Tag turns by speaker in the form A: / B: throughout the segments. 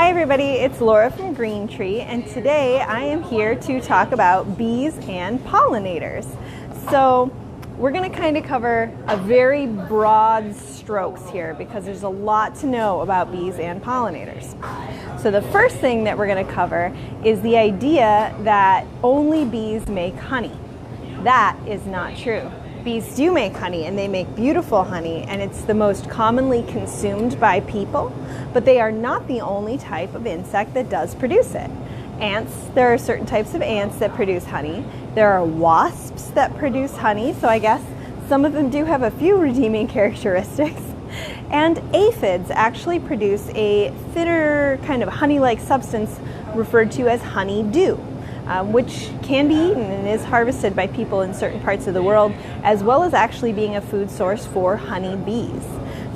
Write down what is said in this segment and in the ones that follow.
A: Hi everybody, it's Laura from Green Tree, and today I am here to talk about bees and pollinators. So we're going to kind of cover a very broad strokes here because there's a lot to know about bees and pollinators. So the first thing that we're going to cover is the idea that only bees make honey. That is not true. Bees do make honey, and they make beautiful honey, and it's the most commonly consumed by people, but they are not the only type of insect that does produce it. Ants, there are certain types of ants that produce honey. There are wasps that produce honey, so I guess some of them do have a few redeeming characteristics. And aphids actually produce a thinner kind of honey-like substance referred to as honeydew, which can be eaten and is harvested by people in certain parts of the world, as well as actually being a food source for honeybees.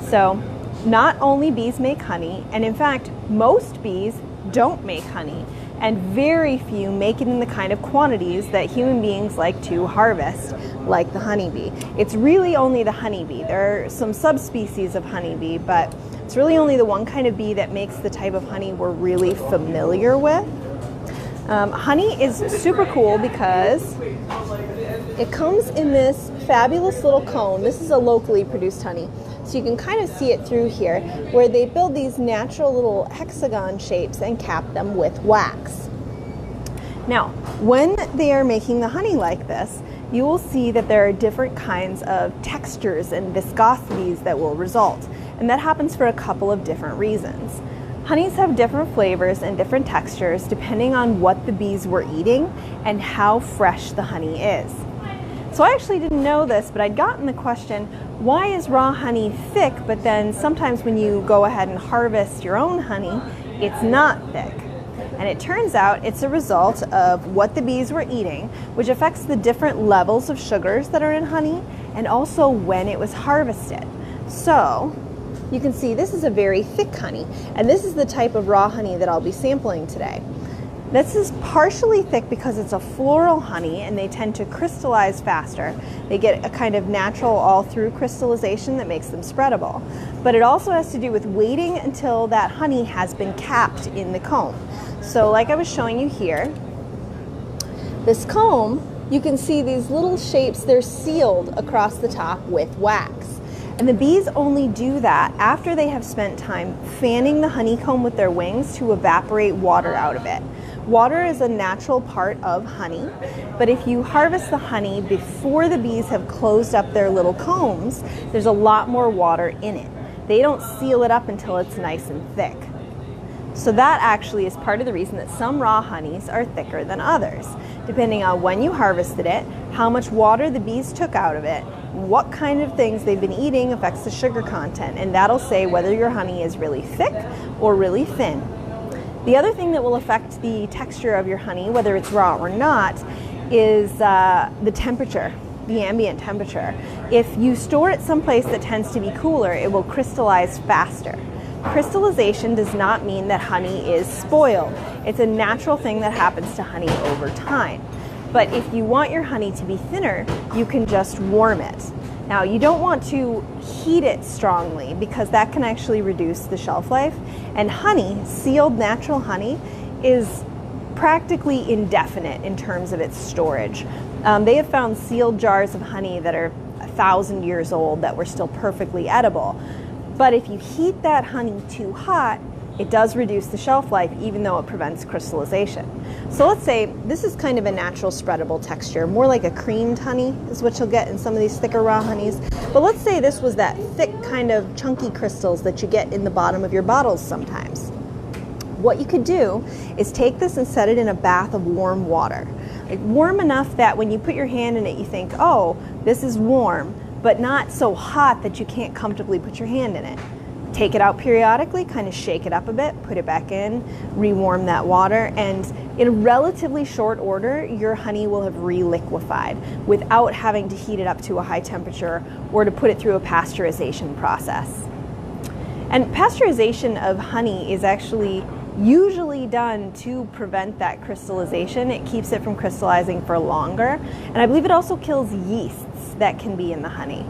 A: So not only bees make honey, and in fact most bees don't make honey, and very few make it in the kind of quantities that human beings like to harvest, like the honeybee. It's really only the honeybee. There are some subspecies of honeybee, but it's really only the one kind of bee that makes the type of honey we're really familiar with. Honey is super cool because it comes in this fabulous little cone. This is a locally produced honey, so you can kind of see it through here, where they build these natural little hexagon shapes and cap them with wax. Now, when they are making the honey like this, you will see that there are different kinds of textures and viscosities that will result, and that happens for a couple of different reasons. Honeys have different flavors and different textures depending on what the bees were eating and how fresh the honey is. So I actually didn't know this, but I'd gotten the question, why is raw honey thick, but then sometimes when you go ahead and harvest your own honey, it's not thick? And it turns out it's a result of what the bees were eating, which affects the different levels of sugars that are in honey and also when it was harvested. So you can see this is a very thick honey, and this is the type of raw honey that I'll be sampling today. This is partially thick because it's a floral honey and they tend to crystallize faster. They get a kind of natural all-through crystallization that makes them spreadable. But it also has to do with waiting until that honey has been capped in the comb. So like I was showing you here, this comb, you can see these little shapes, they're sealed across the top with wax. And the bees only do that after they have spent time fanning the honeycomb with their wings to evaporate water out of it. Water is a natural part of honey, but if you harvest the honey before the bees have closed up their little combs, there's a lot more water in it. They don't seal it up until it's nice and thick. So that actually is part of the reason that some raw honeys are thicker than others. Depending on when you harvested it, how much water the bees took out of it, what kind of things they've been eating affects the sugar content, and that'll say whether your honey is really thick or really thin. The other thing that will affect the texture of your honey, whether it's raw or not, is the temperature, the ambient temperature. If you store it someplace that tends to be cooler, it will crystallize faster. Crystallization does not mean that honey is spoiled. It's a natural thing that happens to honey over time. But if you want your honey to be thinner, you can just warm it. Now, you don't want to heat it strongly because that can actually reduce the shelf life. And honey, sealed natural honey, is practically indefinite in terms of its storage. They have found sealed jars of honey that are 1,000 years old that were still perfectly edible. But if you heat that honey too hot, it does reduce the shelf life even though it prevents crystallization. So let's say this is kind of a natural spreadable texture, more like a creamed honey is what you'll get in some of these thicker raw honeys. But let's say this was that thick kind of chunky crystals that you get in the bottom of your bottles sometimes. What you could do is take this and set it in a bath of warm water. Like warm enough that when you put your hand in it, you think, oh, this is warm, but not so hot that you can't comfortably put your hand in it. Take it out periodically, kind of shake it up a bit, put it back in, rewarm that water, and in relatively short order, your honey will have re-liquefied without having to heat it up to a high temperature or to put it through a pasteurization process. And pasteurization of honey is actually usually done to prevent that crystallization. It keeps it from crystallizing for longer, and I believe it also kills yeasts that can be in the honey.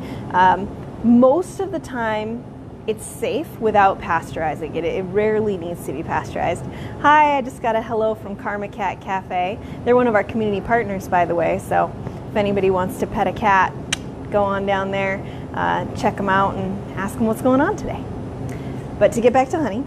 A: Most of the time, it's safe without pasteurizing it. It rarely needs to be pasteurized. Hi, I just got a hello from Karma Cat Cafe. They're one of our community partners, by the way, so if anybody wants to pet a cat, go on down there, check them out and ask them what's going on today. But to get back to honey,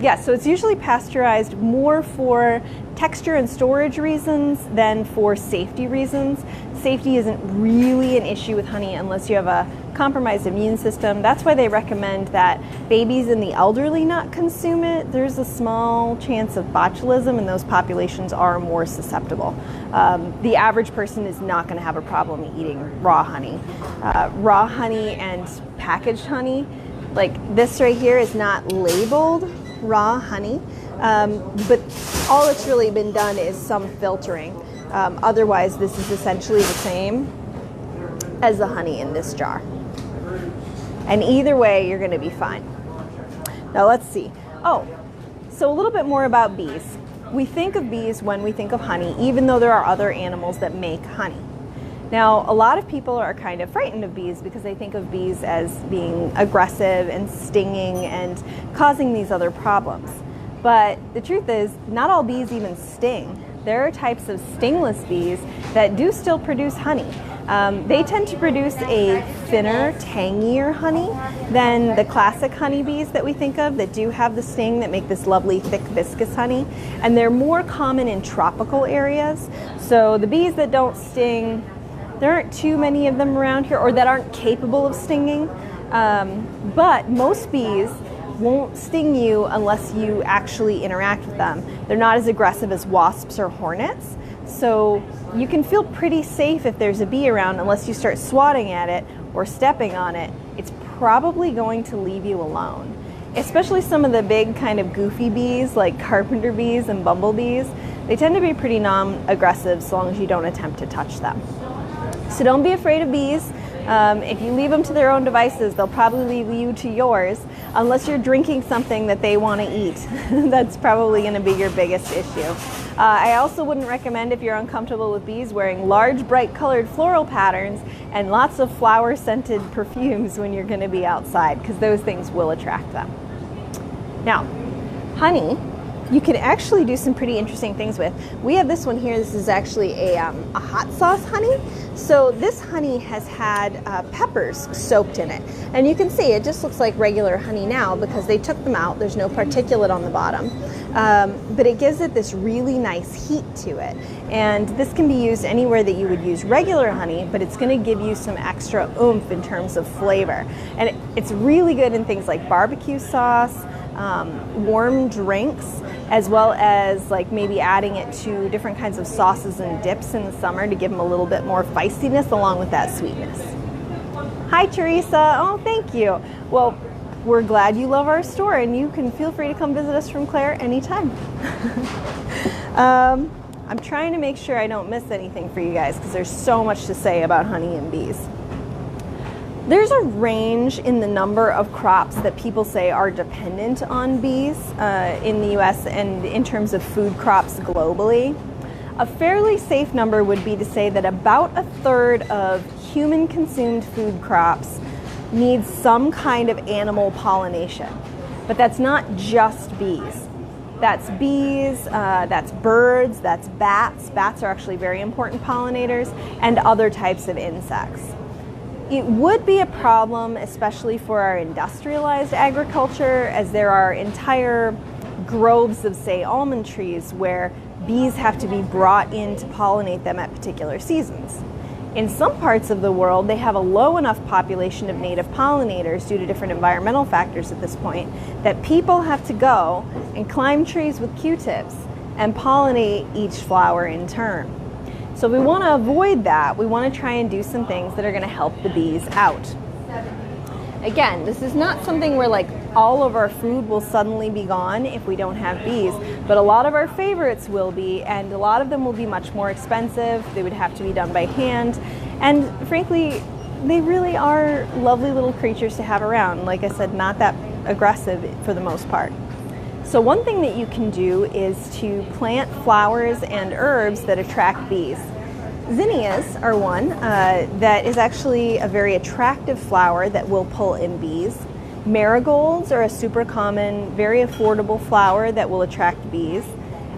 A: yeah, so it's usually pasteurized more for texture and storage reasons than for safety reasons. Safety isn't really an issue with honey unless you have a compromised immune system. That's why they recommend that babies and the elderly not consume it. There's a small chance of botulism, and those populations are more susceptible. The average person is not going to have a problem eating raw honey. Raw honey and packaged honey, like this right here, is not labeled raw honey, but all that's really been done is some filtering. Otherwise, this is essentially the same as the honey in this jar. And either way, you're going to be fine. Now let's see. Oh, so a little bit more about bees. We think of bees when we think of honey, even though there are other animals that make honey. Now, a lot of people are kind of frightened of bees because they think of bees as being aggressive and stinging and causing these other problems. But the truth is, not all bees even sting. There are types of stingless bees that do still produce honey. They tend to produce a thinner, tangier honey than the classic honeybees that we think of that do have the sting that make this lovely, thick, viscous honey. And they're more common in tropical areas. So the bees that don't sting, there aren't too many of them around here, or that aren't capable of stinging. But most bees won't sting you unless you actually interact with them. They're not as aggressive as wasps or hornets. So you can feel pretty safe if there's a bee around unless you start swatting at it or stepping on it. It's probably going to leave you alone. Especially some of the big kind of goofy bees like carpenter bees and bumblebees. They tend to be pretty non-aggressive so long as you don't attempt to touch them. So don't be afraid of bees. If you leave them to their own devices, they'll probably leave you to yours, unless you're drinking something that they want to eat. That's probably going to be your biggest issue. I also wouldn't recommend, if you're uncomfortable with bees, wearing large, bright colored floral patterns and lots of flower scented perfumes when you're going to be outside, because those things will attract them. Now, honey, you can actually do some pretty interesting things with. We have this one here. This is actually a hot sauce honey. So this honey has had peppers soaked in it. And you can see it just looks like regular honey now because they took them out. There's no particulate on the bottom. But it gives it this really nice heat to it. And this can be used anywhere that you would use regular honey, but it's going to give you some extra oomph in terms of flavor. And it's really good in things like barbecue sauce, warm drinks, as well as like maybe adding it to different kinds of sauces and dips in the summer to give them a little bit more feistiness along with that sweetness. Hi Teresa, oh thank you. Well, we're glad you love our store, and you can feel free to come visit us from Claire anytime. I'm trying to make sure I don't miss anything for you guys because there's so much to say about honey and bees. There's a range in the number of crops that people say are dependent on bees in the US and in terms of food crops globally. A fairly safe number would be to say that about a third of human consumed food crops need some kind of animal pollination. But that's not just bees. That's bees, that's birds, that's bats. Bats are actually very important pollinators, and other types of insects. It would be a problem, especially for our industrialized agriculture, as there are entire groves of, say, almond trees where bees have to be brought in to pollinate them at particular seasons. In some parts of the world, they have a low enough population of native pollinators due to different environmental factors at this point that people have to go and climb trees with Q-tips and pollinate each flower in turn. So we want to avoid that. We want to try and do some things that are going to help the bees out. Again, this is not something where like all of our food will suddenly be gone if we don't have bees, but a lot of our favorites will be, and a lot of them will be much more expensive. They would have to be done by hand, and frankly, they really are lovely little creatures to have around. Like I said, not that aggressive for the most part. So one thing that you can do is to plant flowers and herbs that attract bees. Zinnias are one that is actually a very attractive flower that will pull in bees. Marigolds are a super common, very affordable flower that will attract bees.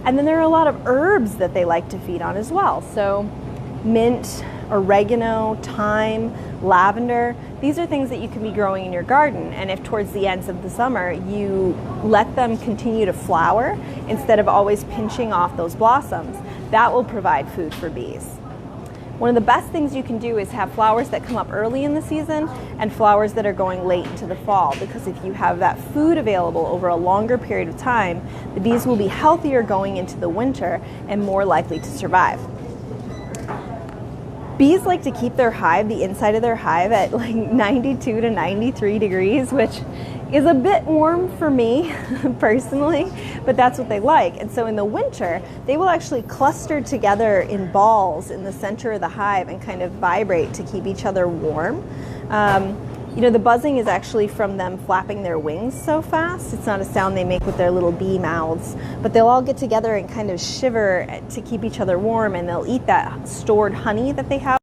A: And then there are a lot of herbs that they like to feed on as well. So mint, oregano, thyme, lavender, these are things that you can be growing in your garden. And if towards the ends of the summer you let them continue to flower instead of always pinching off those blossoms, that will provide food for bees. One of the best things you can do is have flowers that come up early in the season and flowers that are going late into the fall, because if you have that food available over a longer period of time, the bees will be healthier going into the winter and more likely to survive. Bees like to keep their hive, the inside of their hive, at like 92 to 93 degrees, which is a bit warm for me personally, but that's what they like. And so in the winter, they will actually cluster together in balls in the center of the hive and kind of vibrate to keep each other warm. The buzzing is actually from them flapping their wings so fast. It's not a sound they make with their little bee mouths, but they'll all get together and kind of shiver to keep each other warm, and they'll eat that stored honey that they have